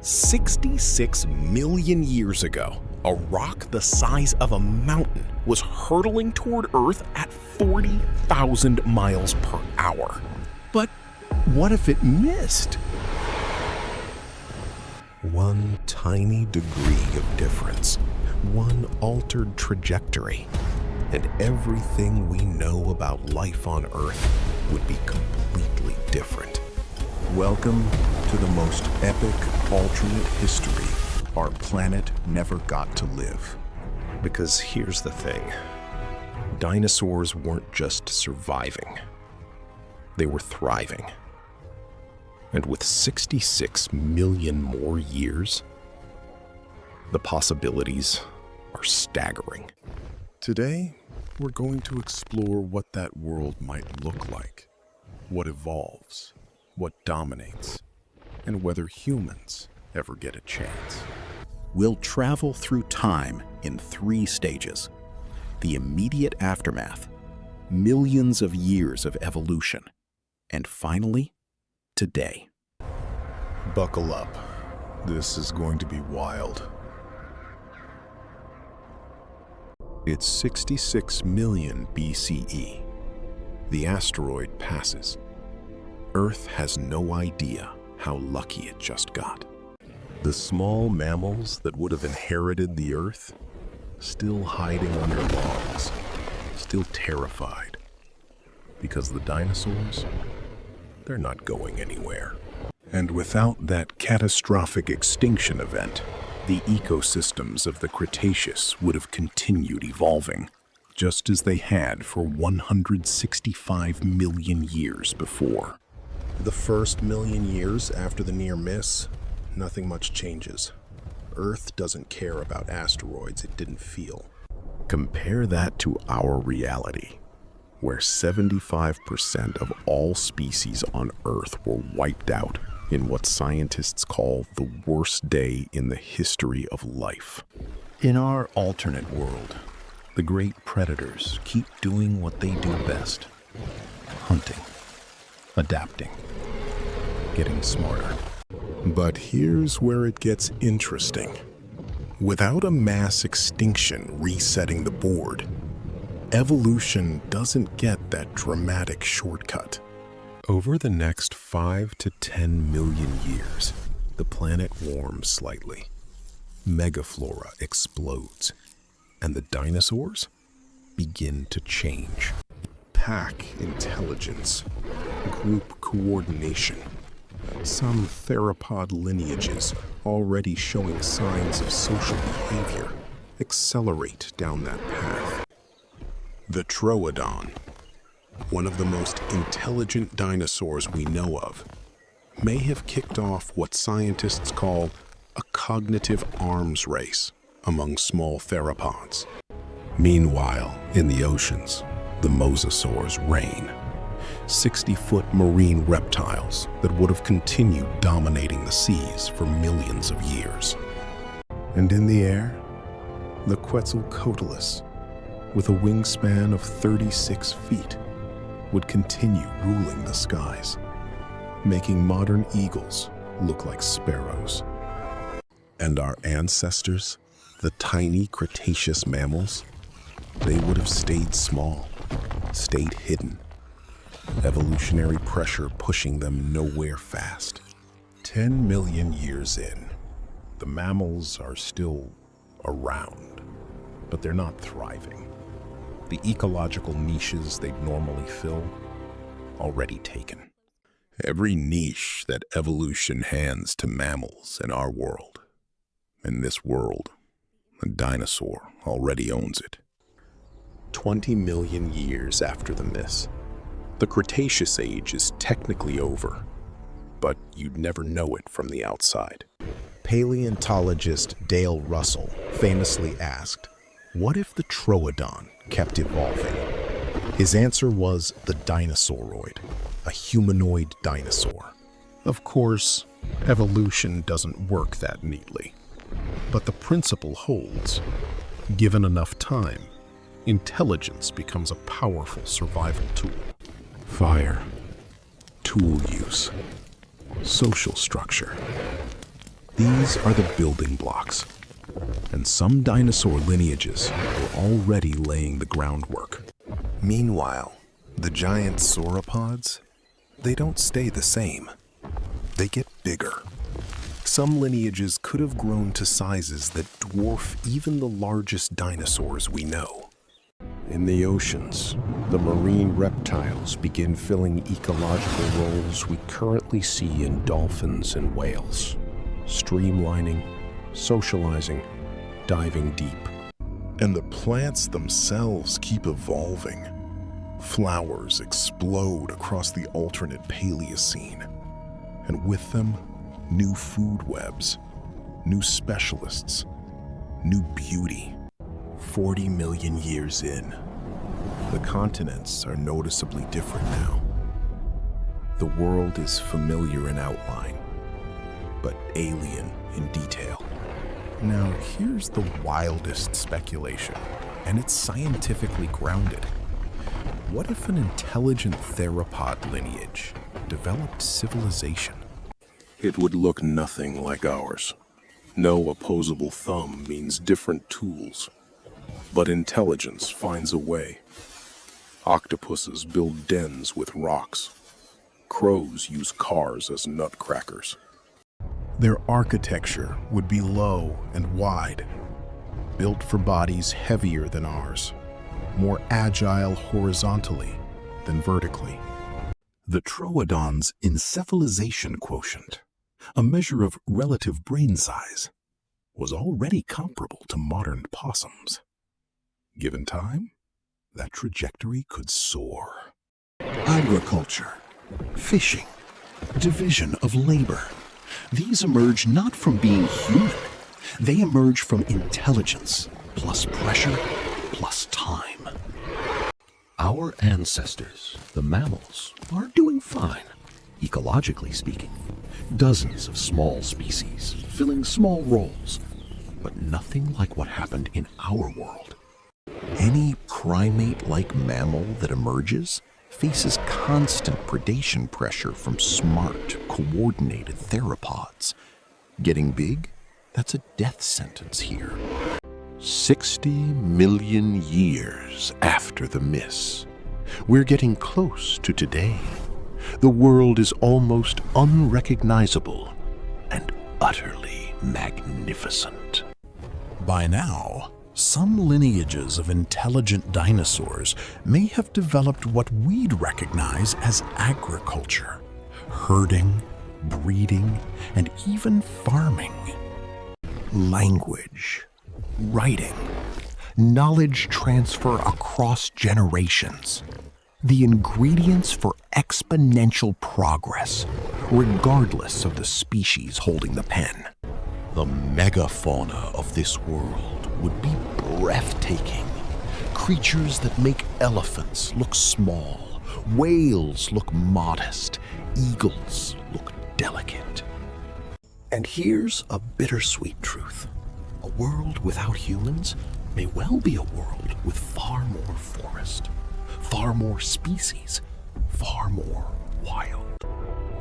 66 million years ago, a rock the size of a mountain was hurtling toward Earth at 40,000 miles per hour. But what if it missed? One tiny degree of difference, one altered trajectory, and everything we know about life on Earth would be completely different. Welcome to the most epic alternate history our planet never got to live. Because here's the thing. Dinosaurs weren't just surviving. They were thriving. And with 66 million more years, the possibilities are staggering. Today, we're going to explore what that world might look like, what evolves, what dominates, and whether humans ever get a chance. We'll travel through time in 3 stages. The immediate aftermath, millions of years of evolution, and finally, today. Buckle up. This is going to be wild. It's 66 million BCE. The asteroid passes. Earth has no idea how lucky it just got. The small mammals that would have inherited the Earth, still hiding under logs, still terrified. Because the dinosaurs, they're not going anywhere. And without that catastrophic extinction event, the ecosystems of the Cretaceous would have continued evolving, just as they had for 165 million years before. The first million years after the near miss, nothing much changes. Earth doesn't care about asteroids it didn't feel. Compare that to our reality, where 75% of all species on Earth were wiped out in what scientists call the worst day in the history of life. In our alternate world, the great predators keep doing what they do best: hunting, adapting, getting smarter. But here's where it gets interesting. Without a mass extinction resetting the board, evolution doesn't get that dramatic shortcut. Over the next 5 to 10 million years, the planet warms slightly. Megaflora explodes, and the dinosaurs begin to change. Pack intelligence, group coordination. Some theropod lineages already showing signs of social behavior accelerate down that path. The Troodon, one of the most intelligent dinosaurs we know of, may have kicked off what scientists call a cognitive arms race among small theropods. Meanwhile, in the oceans, the mosasaurs reign. 60-foot marine reptiles that would have continued dominating the seas for millions of years. And in the air, the Quetzalcoatlus, with a wingspan of 36 feet, would continue ruling the skies, making modern eagles look like sparrows. And our ancestors, the tiny Cretaceous mammals, they would have stayed small, stayed hidden. Evolutionary pressure pushing them nowhere fast. 10 million years in, the mammals are still around, but they're not thriving. The ecological niches they'd normally fill, already taken. Every niche that evolution hands to mammals in our world, in this world, a dinosaur already owns it. 20 million years after the miss, the Cretaceous age is technically over, but you'd never know it from the outside. Paleontologist Dale Russell famously asked, "What if the Troodon kept evolving?" His answer was the Dinosauroid, a humanoid dinosaur. Of course, evolution doesn't work that neatly, but the principle holds. Given enough time, intelligence becomes a powerful survival tool. Fire, tool use, social structure. These are the building blocks, and some dinosaur lineages were already laying the groundwork. Meanwhile, the giant sauropods, they don't stay the same. They get bigger. Some lineages could have grown to sizes that dwarf even the largest dinosaurs we know. In the oceans, the marine reptiles begin filling ecological roles we currently see in dolphins and whales, streamlining, socializing, diving deep. And the plants themselves keep evolving. Flowers explode across the alternate Paleocene, and with them, new food webs, new specialists, new beauty. 40 million years in, the continents are noticeably different now. The world is familiar in outline, but alien in detail. Now, here's the wildest speculation, and it's scientifically grounded. What if an intelligent theropod lineage developed civilization? It would look nothing like ours. No opposable thumb means different tools, but intelligence finds a way. Octopuses build dens with rocks. Crows use cars as nutcrackers. Their architecture would be low and wide, built for bodies heavier than ours, more agile horizontally than vertically. The Troodon's encephalization quotient, a measure of relative brain size, was already comparable to modern possums. Given time, that trajectory could soar. Agriculture, fishing, division of labor. These emerge not from being human. They emerge from intelligence, plus pressure, plus time. Our ancestors, the mammals, are doing fine, ecologically speaking. Dozens of small species, filling small roles, but nothing like what happened in our world. Any primate-like mammal that emerges faces constant predation pressure from smart, coordinated theropods. Getting big? That's a death sentence here. 60 million years after the miss. We're getting close to today. The world is almost unrecognizable and utterly magnificent. By now, some lineages of intelligent dinosaurs may have developed what we'd recognize as agriculture, herding, breeding, and even farming. Language, writing, knowledge transfer across generations. The ingredients for exponential progress, regardless of the species holding the pen. The megafauna of this world would be breathtaking. Creatures that make elephants look small, whales look modest, eagles look delicate. And here's a bittersweet truth. A world without humans may well be a world with far more forest, far more species, far more wild.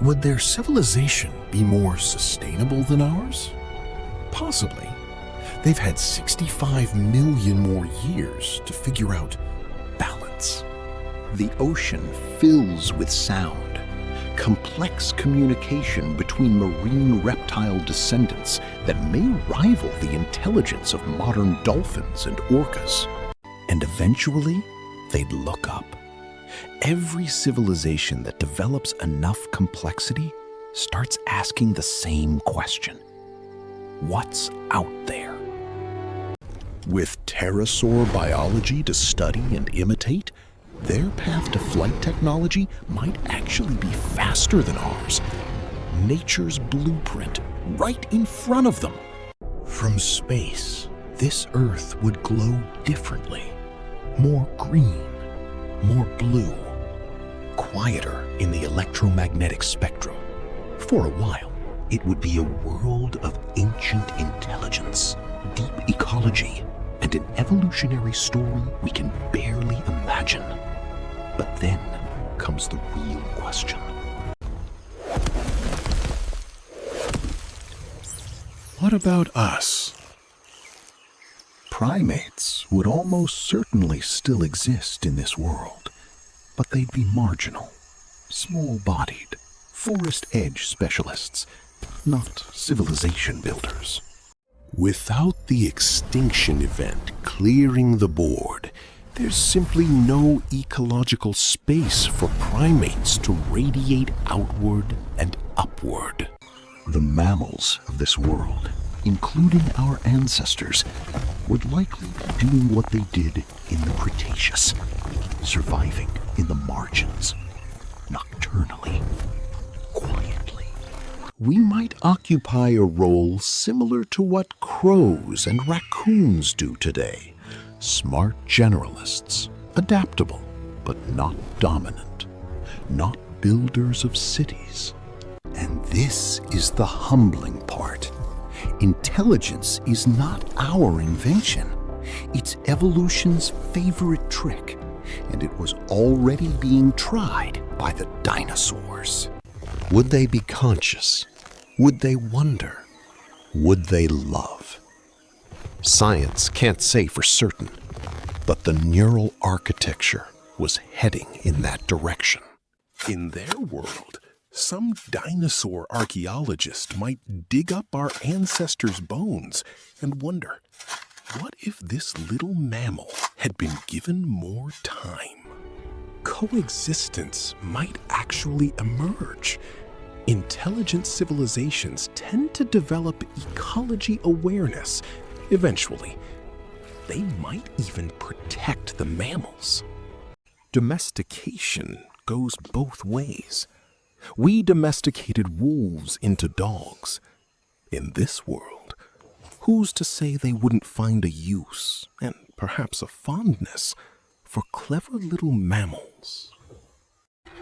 Would their civilization be more sustainable than ours? Possibly. They've had 65 million more years to figure out balance. The ocean fills with sound, complex communication between marine reptile descendants that may rival the intelligence of modern dolphins and orcas. And eventually, they'd look up. Every civilization that develops enough complexity starts asking the same question. What's out there? With pterosaur biology to study and imitate, their path to flight technology might actually be faster than ours. Nature's blueprint right in front of them. From space, this Earth would glow differently. More green, more blue, quieter in the electromagnetic spectrum. For a while, it would be a world of ancient intelligence, deep ecology, and an evolutionary story we can barely imagine. But then comes the real question. What about us? Primates would almost certainly still exist in this world, but they'd be marginal, small-bodied, forest edge specialists, not civilization builders. Without the extinction event clearing the board, there's simply no ecological space for primates to radiate outward and upward. The mammals of this world, including our ancestors, would likely be doing what they did in the Cretaceous, surviving in the margins, nocturnally, quietly. We might occupy a role similar to what crows and raccoons do today. Smart generalists, adaptable, but not dominant, not builders of cities. And this is the humbling part. Intelligence is not our invention. It's evolution's favorite trick, and it was already being tried by the dinosaurs. Would they be conscious? Would they wonder? Would they love? Science can't say for certain, but the neural architecture was heading in that direction. In their world, some dinosaur archaeologist might dig up our ancestors' bones and wonder, what if this little mammal had been given more time? Coexistence might actually emerge. Intelligent civilizations tend to develop ecology awareness. Eventually, they might even protect the mammals. Domestication goes both ways. We domesticated wolves into dogs. In this world, who's to say they wouldn't find a use, and perhaps a fondness, for clever little mammals?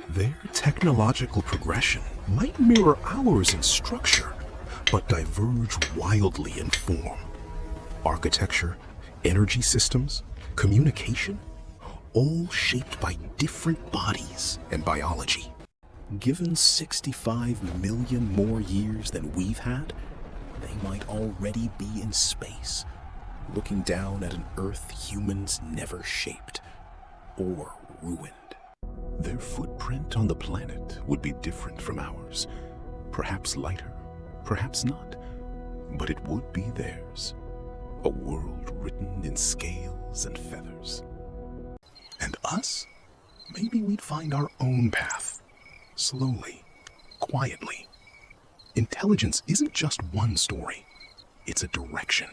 Their technological progression might mirror ours in structure, but diverge wildly in form. Architecture, energy systems, communication, all shaped by different bodies and biology. Given 65 million more years than we've had, they might already be in space, looking down at an Earth humans never shaped or ruined. Their footprint on the planet would be different from ours, perhaps lighter, perhaps not, but it would be theirs, a world written in scales and feathers. And us? Maybe we'd find our own path. Slowly, quietly. Intelligence isn't just one story, it's a direction.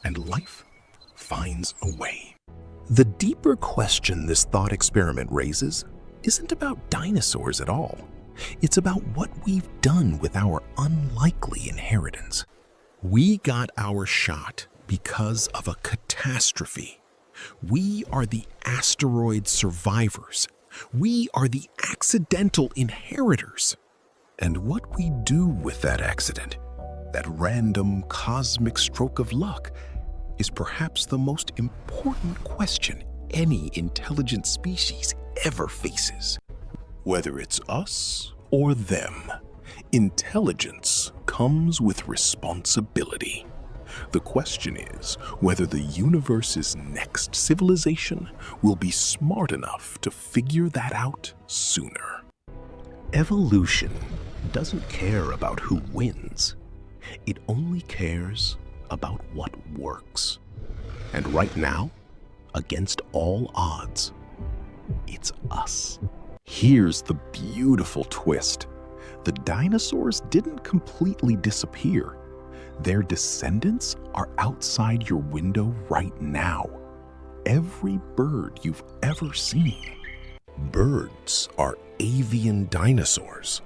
And life finds a way. The deeper question this thought experiment raises isn't about dinosaurs at all. It's about what we've done with our unlikely inheritance. We got our shot because of a catastrophe. We are the asteroid survivors. We are the accidental inheritors. And what we do with that accident, that random cosmic stroke of luck, is perhaps the most important question any intelligent species ever faces. Whether it's us or them, intelligence comes with responsibility. The question is whether the universe's next civilization will be smart enough to figure that out sooner. Evolution doesn't care about who wins. It only cares about what works. And right now, against all odds, it's us. Here's the beautiful twist. The dinosaurs didn't completely disappear. Their descendants are outside your window right now. Every bird you've ever seen. Birds are avian dinosaurs.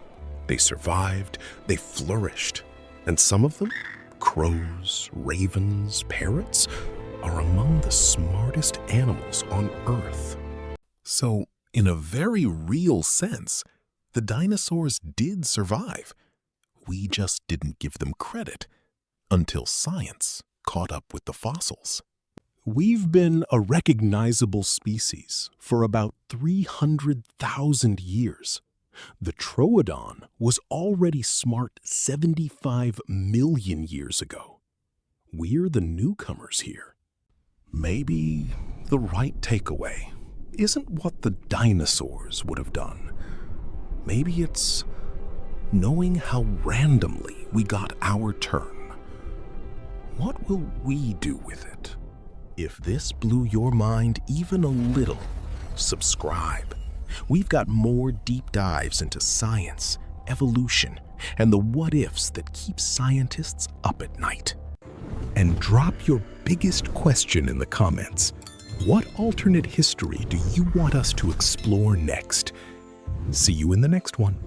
They survived, they flourished, and some of them, crows, ravens, parrots, are among the smartest animals on Earth. So, in a very real sense, the dinosaurs did survive. We just didn't give them credit until science caught up with the fossils. We've been a recognizable species for about 300,000 years. The Troodon was already smart 75 million years ago. We're the newcomers here. Maybe the right takeaway isn't what the dinosaurs would have done. Maybe it's knowing how randomly we got our turn. What will we do with it? If this blew your mind even a little, subscribe. We've got more deep dives into science, evolution, and the what-ifs that keep scientists up at night. And drop your biggest question in the comments. What alternate history do you want us to explore next? See you in the next one.